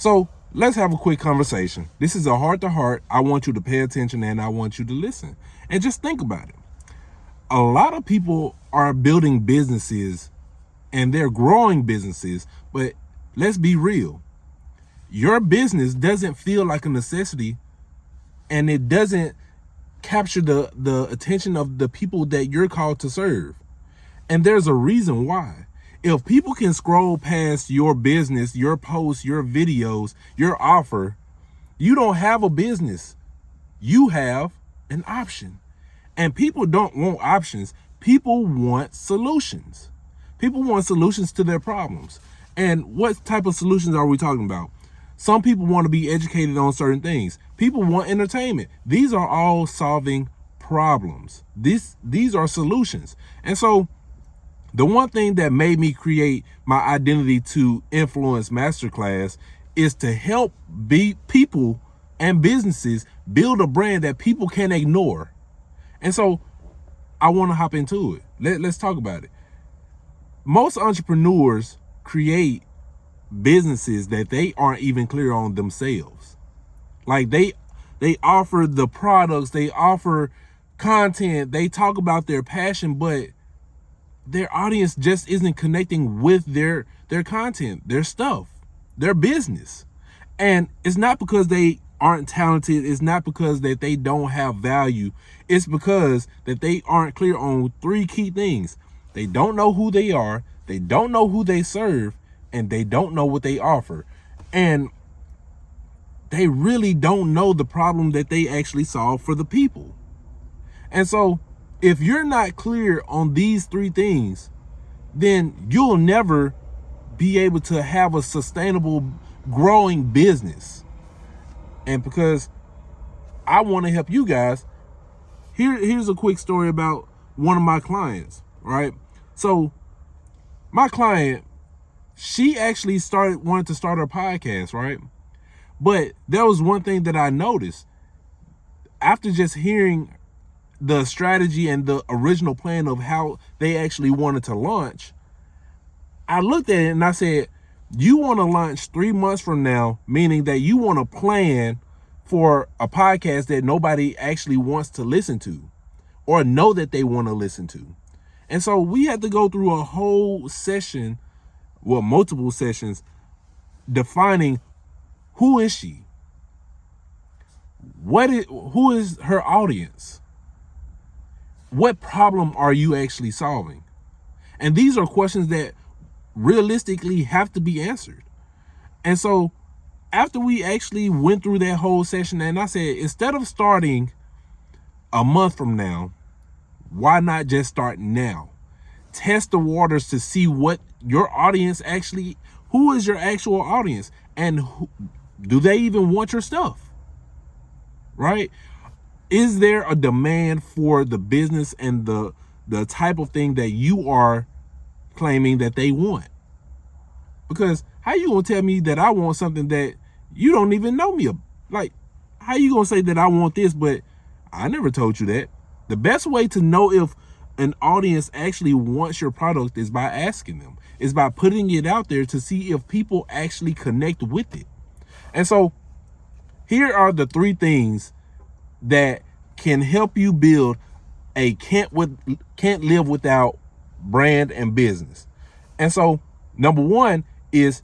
So let's have a quick conversation. This is a heart to heart. I want you to pay attention and I want you to listen and just think about it. A lot of people are building businesses and they're growing businesses, but let's be real. Your business doesn't feel like a necessity and it doesn't capture the attention of the people that you're called to serve. And there's a reason why. If people can scroll past your business, your posts, your videos, your offer, you don't have a business. You have an option. And people don't want options. People want solutions. People want solutions to their problems. And what type of solutions are we talking about? Some people want to be educated on certain things. People want entertainment. These are all solving problems. These are solutions. And so the one thing that made me create my identity to influence Masterclass is to help people and businesses build a brand that people can ignore. And so I want to hop into it. Let's talk about it. Most entrepreneurs create businesses that they aren't even clear on themselves. Like they offer the products, they offer content, they talk about their passion, but their audience just isn't connecting with their content, their stuff, their business. And it's not because they aren't talented. It's not because that they don't have value. It's because that they aren't clear on three key things. They don't know who they are. They don't know who they serve, and they don't know what they offer. And they really don't know the problem that they actually solve for the people. And so if you're not clear on these three things, then you'll never be able to have a sustainable, growing business. And because I want to help you guys, here's a quick story about one of my clients, right? So my client, she actually wanted to start her podcast, right? But there was one thing that I noticed after just hearing the strategy and the original plan of how they actually wanted to launch. I looked at it and I said, you want to launch 3 months from now, meaning that you want to plan for a podcast that nobody actually wants to listen to or know that they want to listen to. And so we had to go through a whole session, well, multiple sessions, defining who is she? Who is her audience? What problem are you actually solving? And these are questions that realistically have to be answered. And so after we actually went through that whole session, and I said, instead of starting a month from now, why not just start now? Test the waters to see what your audience actually, who is your actual audience, and do they even want your stuff, right? Is there a demand for the business and the type of thing that you are claiming that they want? Because how you gonna tell me that I want something that you don't even know me? Like, how you gonna say that I want this, but I never told you that? The best way to know if an audience actually wants your product is by asking them. Is by putting it out there to see if people actually connect with it. And so here are the three things that can help you build a can't live without brand and business. And so number one is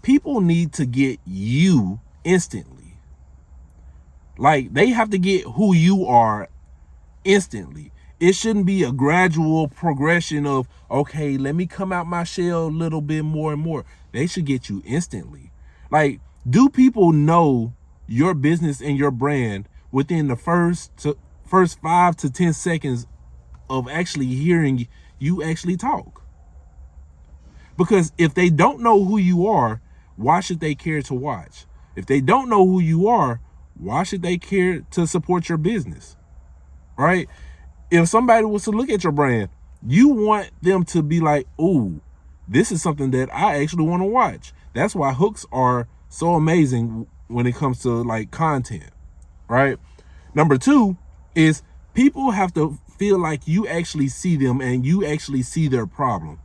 people need to get you instantly. Like, they have to get who you are instantly. It shouldn't be a gradual progression of, okay, let me come out my shell a little bit more and more. They should get you instantly. Like, do people know your business and your brand within the first 5 to 10 seconds of actually hearing you actually talk? Because if they don't know who you are, why should they care to watch? If they don't know who you are, why should they care to support your business? Right? If somebody was to look at your brand, you want them to be like, ooh, this is something that I actually want to watch. That's why hooks are so amazing when it comes to like content, right? Number two is people have to feel like you actually see them and you actually see their problem.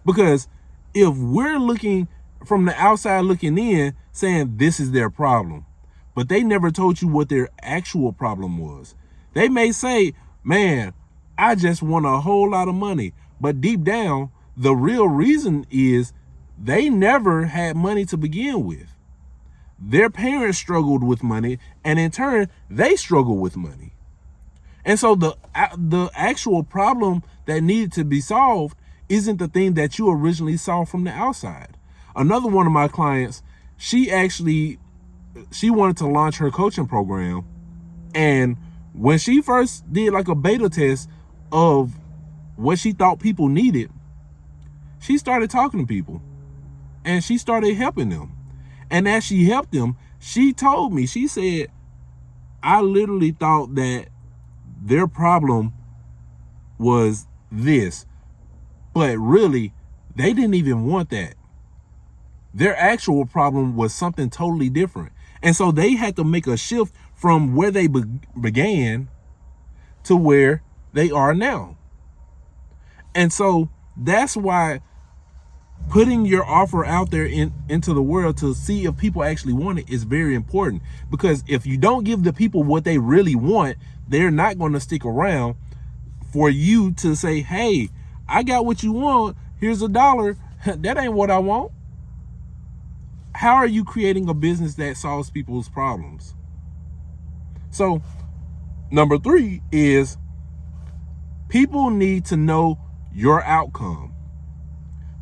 Because if we're looking from the outside looking in, saying this is their problem, but they never told you what their actual problem was. They may say, man, I just want a whole lot of money. But deep down, the real reason is they never had money to begin with. Their parents struggled with money, and in turn, they struggled with money. And so the actual problem that needed to be solved isn't the thing that you originally saw from the outside. Another one of my clients, she wanted to launch her coaching program. And when she first did like a beta test of what she thought people needed, she started talking to people and she started helping them. And as she helped them, she told me, she said, I literally thought that their problem was this, but really they didn't even want that. Their actual problem was something totally different. And so they had to make a shift from where they began to where they are now. And so that's why putting your offer out there into the world to see if people actually want it is very important. Because if you don't give the people what they really want, they're not going to stick around for you to say, hey, I got what you want. Here's $1. That ain't what I want. How are you creating a business that solves people's problems? So, number 3 is people need to know your outcome.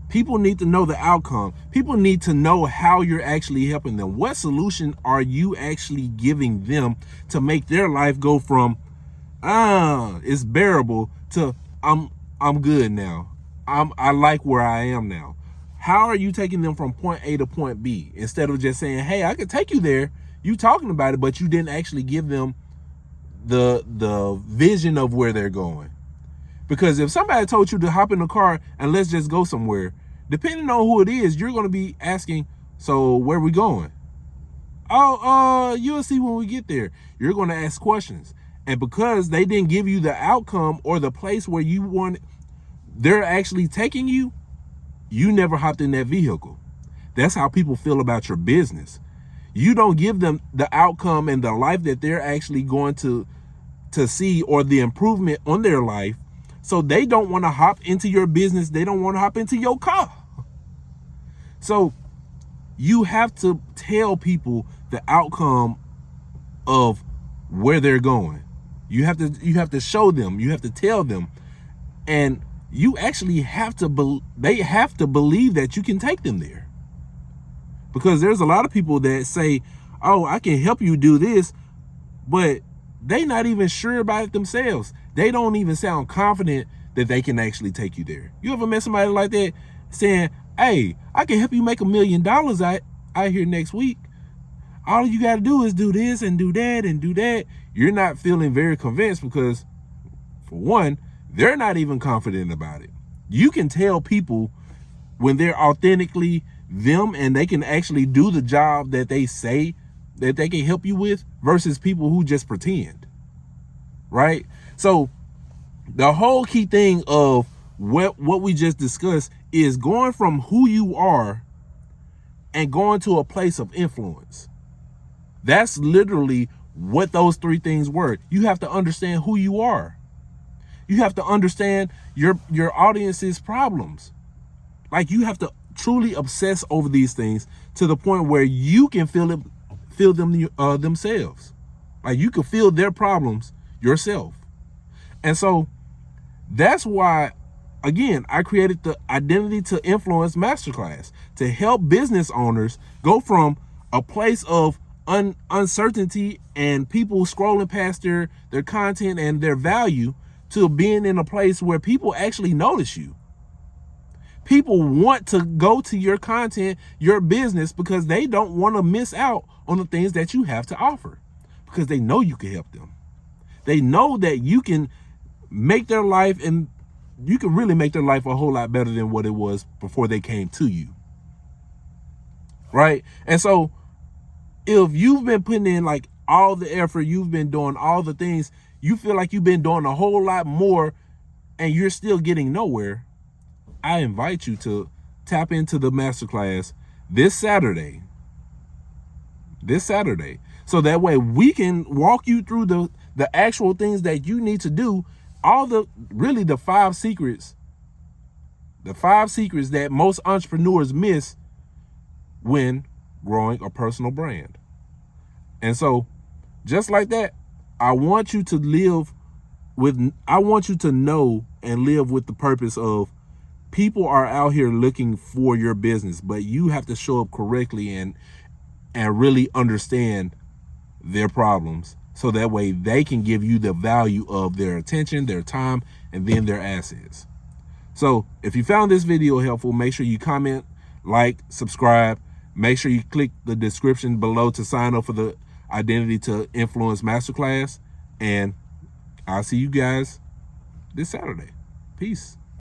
People need to know the outcome. People need to know how you're actually helping them. What solution are you actually giving them to make their life go from it's bearable to I'm good now. I like where I am now. How are you taking them from point A to point B instead of just saying, hey, I could take you there. You talking about it, but you didn't actually give them the vision of where they're going. Because if somebody told you to hop in the car and let's just go somewhere, depending on who it is, you're going to be asking, so where are we going? Oh, you'll see when we get there. You're going to ask questions. And because they didn't give you the outcome or the place where you want, they're actually taking you, you never hopped in that vehicle. That's how people feel about your business. You don't give them the outcome and the life that they're actually going to see, or the improvement on their life. So they don't want to hop into your business. They don't want to hop into your car. So you have to tell people the outcome of where they're going. You have to show them, you have to tell them, and you actually have to they have to believe that you can take them there. Because there's a lot of people that say, oh, I can help you do this, but they not even sure about it themselves. They don't even sound confident that they can actually take you there. You ever met somebody like that saying, hey, I can help you make $1 million out here next week. All you got to do is do this and do that and do that. You're not feeling very convinced because, for one, they're not even confident about it. You can tell people when they're authentically them and they can actually do the job that they say that they can help you with versus people who just pretend, right? So the whole key thing of what we just discussed is going from who you are and going to a place of influence. That's literally what those 3 things were. You have to understand who you are. You have to understand your audience's problems. Like, you have to truly obsess over these things to the point where you can feel them themselves. Like, you can feel their problems yourself. And so that's why, again, I created the Identity to Influence Masterclass to help business owners go from a place of uncertainty and people scrolling past their content and their value to being in a place where people actually notice you. People want to go to your content, your business, because they don't want to miss out on the things that you have to offer, because they know you can help them. They know that you can make their life, and you can really make their life a whole lot better than what it was before they came to you. Right? And so if you've been putting in like all the effort, you've been doing all the things, you feel like you've been doing a whole lot more and you're still getting nowhere, I invite you to tap into the masterclass this Saturday. this Saturday. So that way we can walk you through the actual things that you need to do, all the 5 secrets, that most entrepreneurs miss when growing a personal brand. And so just like that, I want you to know and live with the purpose of, people are out here looking for your business, but you have to show up correctly and really understand their problems, so that way they can give you the value of their attention, their time, and then their assets. So if you found this video helpful, make sure you comment, like, subscribe. Make sure you click the description below to sign up for the Identity to Influence Masterclass. And I'll see you guys this Saturday. Peace.